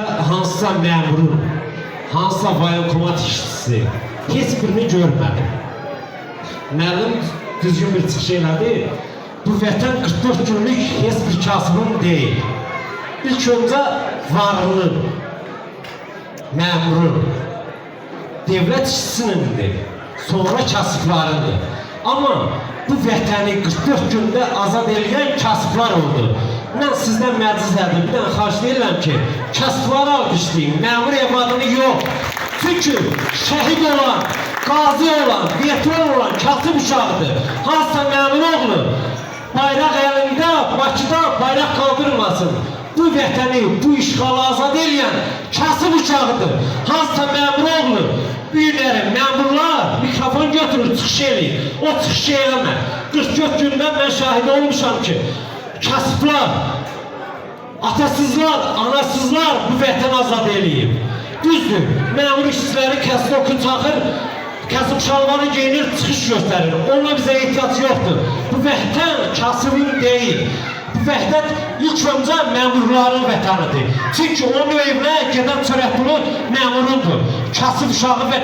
Hansısa məmurun, hansısa voyinkomat işçisi heç birini görmədim. Müəllim düzgün bir çıxış elədi. Bu vətən 44 günlük heç bir kasımın deyil. İlk öncə varlığın, məmurun, devlət işçisinindir, sonra kasıblarındır. Amma bu vətəni 44 gündə azad edən kasıblar oldu. Mən sizdən məcizədir, bir dənə xahiş edirəm ki, kasıbları alqışlayın, məmur evladını yox. Çünki şəhid olan, qazi olan, veteran olan kasıb uşaqdır. Hansısa məmur oğlu bayraq əlində, Bakıda bayraq qaldırmasın. Bu vətəni, bu işğalı azad edən kasıb uşaqdır. Hansısa məmur oğlu büyükləri, məmurlar mikrofon götürür, çıxış eləyir. O çıxış eləmə. 44 gündən mən şahid olmuşam ki, kasıblar, atasızlar, anasızlar bu vətəni azad eləyib. Düzdür, məmur işçiləri kəsb okun çaxır, kasıb şalvarı geyinir, çıxış göstərir. Onunla bizə ehtiyac yoxdur. Bu vətən kasıbın deyil. Bu vəhdət ilk öncə məmurların vətənidir. Çünki onun evinə gedən çörəkpulu məmurundur. Kasıb uşağı vətən.